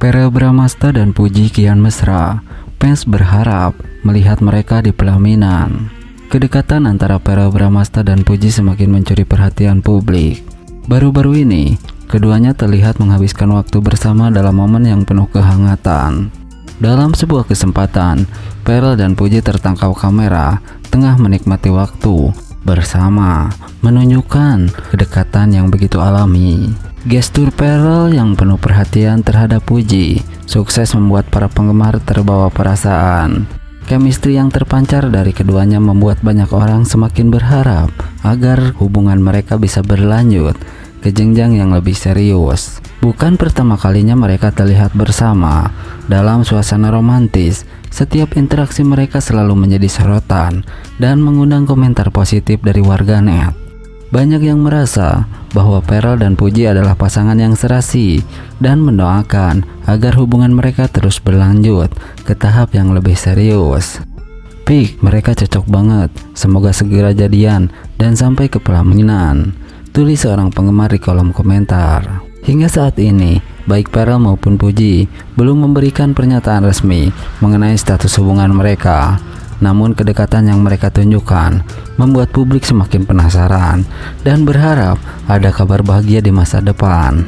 Verrell Bramasta dan Puji kian mesra. Fans berharap melihat mereka di pelaminan. Kedekatan antara Verrell Bramasta dan Puji semakin mencuri perhatian publik. Baru-baru ini, keduanya terlihat menghabiskan waktu bersama dalam momen yang penuh kehangatan. Dalam sebuah kesempatan, Verrell dan Puji tertangkap kamera tengah menikmati waktu bersama, menunjukkan kedekatan yang begitu alami. Gestur Verrell yang penuh perhatian terhadap Puji sukses membuat para penggemar terbawa perasaan. Chemistry yang terpancar dari keduanya membuat banyak orang semakin berharap agar hubungan mereka bisa berlanjut ke jenjang yang lebih serius. Bukan pertama kalinya mereka terlihat bersama dalam suasana romantis. Setiap interaksi mereka selalu menjadi sorotan dan mengundang komentar positif dari warganet. Banyak yang merasa bahwa Verrell dan Puji adalah pasangan yang serasi dan mendoakan agar hubungan mereka terus berlanjut ke tahap yang lebih serius. Pik, mereka cocok banget, semoga segera jadian dan sampai ke pelaminan, tulis seorang penggemar di kolom komentar. Hingga saat ini, baik Verrell maupun Puji belum memberikan pernyataan resmi mengenai status hubungan mereka. Namun kedekatan yang mereka tunjukkan membuat publik semakin penasaran dan berharap ada kabar bahagia di masa depan.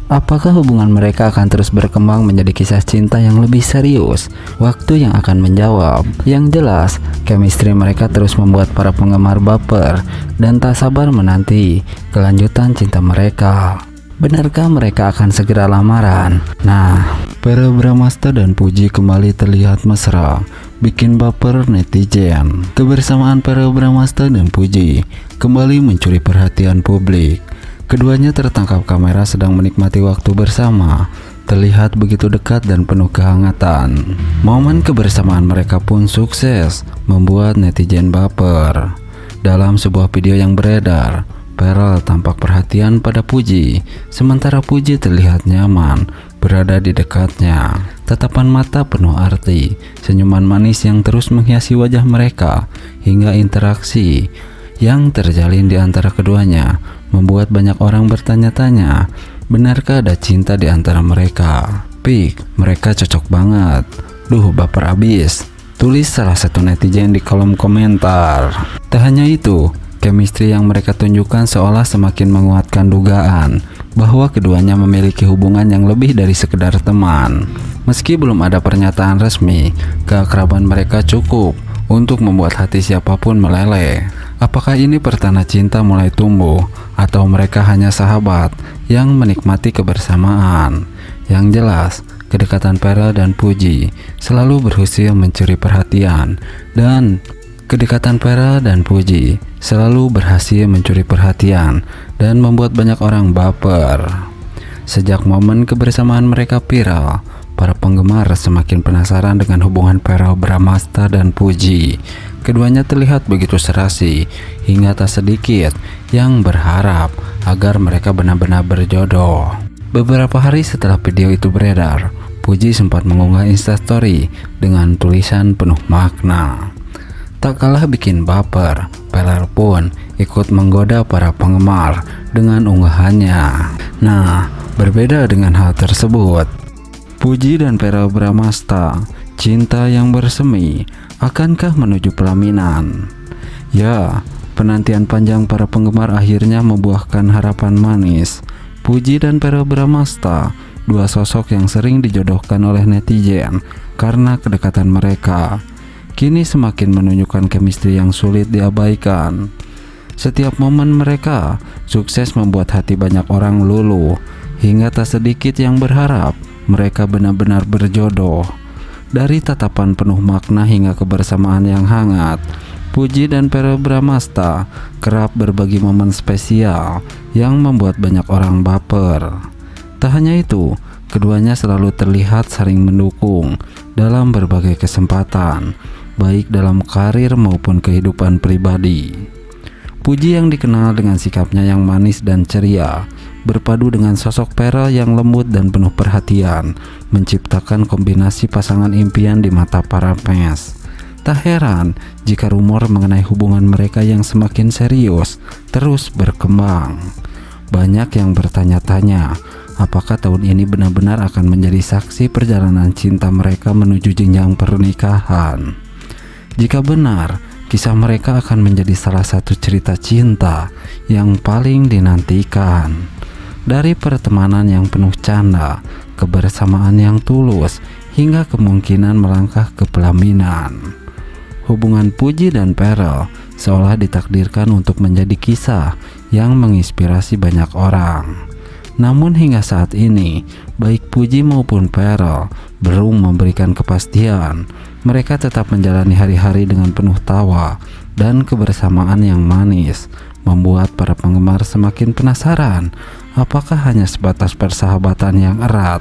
Apakah hubungan mereka akan terus berkembang menjadi kisah cinta yang lebih serius? Waktu yang akan menjawab. Yang jelas, chemistry mereka terus membuat para penggemar baper dan tak sabar menanti kelanjutan cinta mereka. Benarkah mereka akan segera lamaran? Nah, Verrell Bramasta dan Puji kembali terlihat mesra, bikin baper netizen. Kebersamaan Verrell Bramasta dan Puji kembali mencuri perhatian publik. Keduanya tertangkap kamera sedang menikmati waktu bersama, terlihat begitu dekat dan penuh kehangatan. Momen kebersamaan mereka pun sukses membuat netizen baper. Dalam sebuah video yang beredar, Verrell tampak perhatian pada Puji, sementara Puji terlihat nyaman berada di dekatnya. Tatapan mata penuh arti, senyuman manis yang terus menghiasi wajah mereka, hingga interaksi yang terjalin di antara keduanya membuat banyak orang bertanya-tanya, benarkah ada cinta di antara mereka? Pik, mereka cocok banget. Duh, baper abis, tulis salah satu netizen di kolom komentar. Tak hanya itu, chemistry yang mereka tunjukkan seolah semakin menguatkan dugaan bahwa keduanya memiliki hubungan yang lebih dari sekedar teman. Meski belum ada pernyataan resmi, keakraban mereka cukup untuk membuat hati siapapun meleleh. Apakah ini pertanda cinta mulai tumbuh atau mereka hanya sahabat yang menikmati kebersamaan? Yang jelas, kedekatan Verrell dan Puji selalu berhasil mencuri perhatian dan membuat banyak orang baper. Sejak momen kebersamaan mereka viral, para penggemar semakin penasaran dengan hubungan Verrell Bramasta dan Puji. Keduanya terlihat begitu serasi, hingga tak sedikit yang berharap agar mereka benar-benar berjodoh. Beberapa hari setelah video itu beredar, Puji sempat mengunggah instastory dengan tulisan penuh makna. Tak kalah bikin baper, Verrell pun ikut menggoda para penggemar dengan unggahannya. Nah, berbeda dengan hal tersebut, Puji dan Verrell Bramasta, cinta yang bersemi, akankah menuju pelaminan? Ya, penantian panjang para penggemar akhirnya membuahkan harapan manis. Puji dan Verrell Bramasta, dua sosok yang sering dijodohkan oleh netizen karena kedekatan mereka, kini semakin menunjukkan chemistry yang sulit diabaikan. Setiap momen mereka sukses membuat hati banyak orang luluh, hingga tak sedikit yang berharap mereka benar-benar berjodoh. Dari tatapan penuh makna hingga kebersamaan yang hangat, Puji dan Verrell Bramasta kerap berbagi momen spesial yang membuat banyak orang baper. Tak hanya itu, keduanya selalu terlihat saling mendukung dalam berbagai kesempatan, baik dalam karir maupun kehidupan pribadi. Puji yang dikenal dengan sikapnya yang manis dan ceria, berpadu dengan sosok Verrell yang lembut dan penuh perhatian, menciptakan kombinasi pasangan impian di mata para fans. Tak heran jika rumor mengenai hubungan mereka yang semakin serius terus berkembang. Banyak yang bertanya-tanya, apakah tahun ini benar-benar akan menjadi saksi perjalanan cinta mereka menuju jenjang pernikahan. Jika benar, kisah mereka akan menjadi salah satu cerita cinta yang paling dinantikan. Dari pertemanan yang penuh canda, kebersamaan yang tulus, hingga kemungkinan melangkah ke pelaminan. Hubungan Puji dan Pearl seolah ditakdirkan untuk menjadi kisah yang menginspirasi banyak orang. Namun hingga saat ini, baik Puji maupun Pearl belum memberikan kepastian. Mereka tetap menjalani hari-hari dengan penuh tawa dan kebersamaan yang manis, membuat para penggemar semakin penasaran apakah hanya sebatas persahabatan yang erat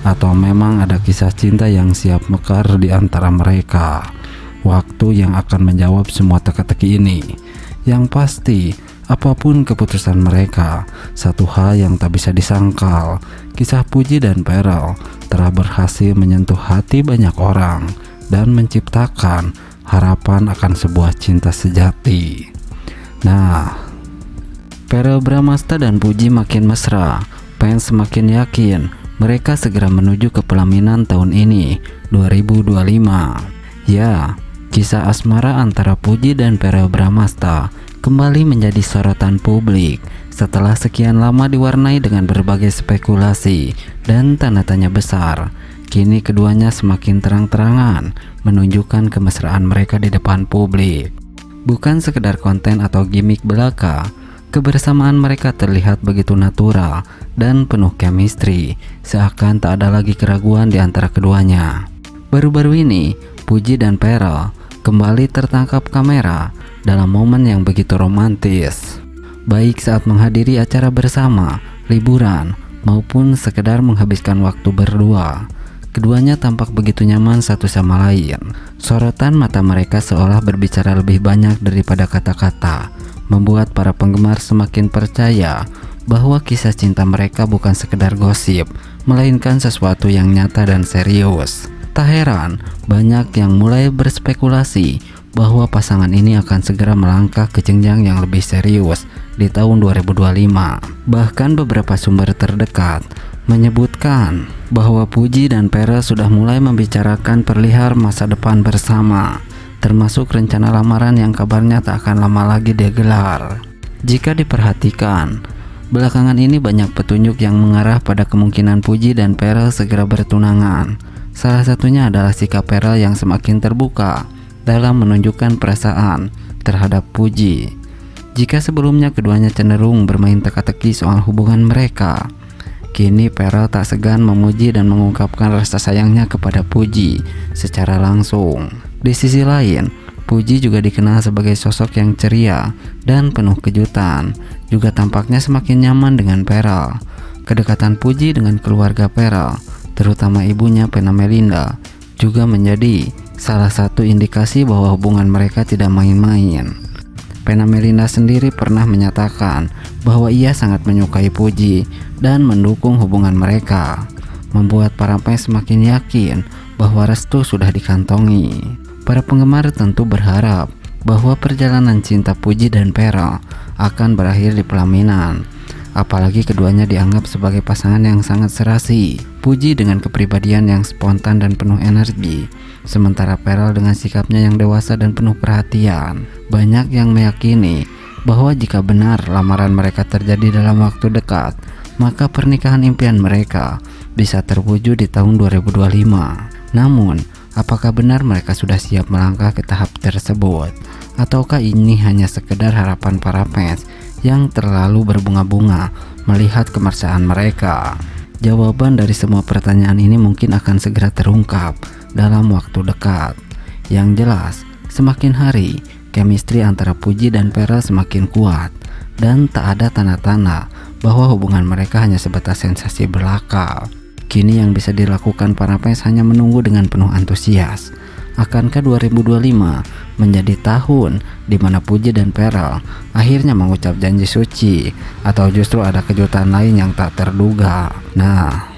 atau memang ada kisah cinta yang siap mekar di antara mereka. Waktu yang akan menjawab semua teka-teki ini. Yang pasti, apapun keputusan mereka, satu hal yang tak bisa disangkal, kisah Puji dan Pearl telah berhasil menyentuh hati banyak orang dan menciptakan harapan akan sebuah cinta sejati. Nah, Pearl Bramasta dan Puji makin mesra. Fans semakin yakin mereka segera menuju ke pelaminan tahun ini, 2025. Ya, kisah asmara antara Puji dan Pearl Bramasta kembali menjadi sorotan publik setelah sekian lama diwarnai dengan berbagai spekulasi dan tanda tanya besar. Kini keduanya semakin terang-terangan menunjukkan kemesraan mereka di depan publik. Bukan sekedar konten atau gimmick belaka, kebersamaan mereka terlihat begitu natural dan penuh chemistry, seakan tak ada lagi keraguan di antara keduanya. Baru-baru ini, Puji dan Pearl kembali tertangkap kamera dalam momen yang begitu romantis, baik saat menghadiri acara bersama, liburan, maupun sekedar menghabiskan waktu berdua. Keduanya tampak begitu nyaman satu sama lain. Sorotan mata mereka seolah berbicara lebih banyak daripada kata-kata, membuat para penggemar semakin percaya bahwa kisah cinta mereka bukan sekedar gosip, melainkan sesuatu yang nyata dan serius. Tak heran, banyak yang mulai berspekulasi bahwa pasangan ini akan segera melangkah ke jenjang yang lebih serius di tahun 2025. Bahkan beberapa sumber terdekat menyebutkan bahwa Puji dan Pearl sudah mulai membicarakan perihal masa depan bersama, termasuk rencana lamaran yang kabarnya tak akan lama lagi digelar. Jika diperhatikan, belakangan ini banyak petunjuk yang mengarah pada kemungkinan Puji dan Pearl segera bertunangan. Salah satunya adalah sikap Pearl yang semakin terbuka dalam menunjukkan perasaan terhadap Puji. Jika sebelumnya keduanya cenderung bermain teka-teki soal hubungan mereka, kini Pearl tak segan memuji dan mengungkapkan rasa sayangnya kepada Puji secara langsung. Di sisi lain, Puji juga dikenal sebagai sosok yang ceria dan penuh kejutan, juga tampaknya semakin nyaman dengan Pearl. Kedekatan Puji dengan keluarga Pearl, terutama ibunya Pena Melinda, juga menjadi salah satu indikasi bahwa hubungan mereka tidak main-main. Pena Melinda sendiri pernah menyatakan bahwa ia sangat menyukai Puji dan mendukung hubungan mereka, membuat para fans semakin yakin bahwa restu sudah dikantongi. Para penggemar tentu berharap bahwa perjalanan cinta Puji dan Pearl akan berakhir di pelaminan. Apalagi keduanya dianggap sebagai pasangan yang sangat serasi. Puji dengan kepribadian yang spontan dan penuh energi, sementara Pearl dengan sikapnya yang dewasa dan penuh perhatian. Banyak yang meyakini bahwa jika benar lamaran mereka terjadi dalam waktu dekat, maka pernikahan impian mereka bisa terwujud di tahun 2025. Namun, apakah benar mereka sudah siap melangkah ke tahap tersebut? Ataukah ini hanya sekedar harapan para fans yang terlalu berbunga-bunga melihat kemesraan mereka? Jawaban dari semua pertanyaan ini mungkin akan segera terungkap dalam waktu dekat. Yang jelas, semakin hari, chemistry antara Puji dan Pearl semakin kuat, dan tak ada tanda-tanda bahwa hubungan mereka hanya sebatas sensasi belaka. Kini yang bisa dilakukan para fans hanya menunggu dengan penuh antusias. Akankah 2025 menjadi tahun di mana Puji dan Pearl akhirnya mengucap janji suci, atau justru ada kejutan lain yang tak terduga? Nah,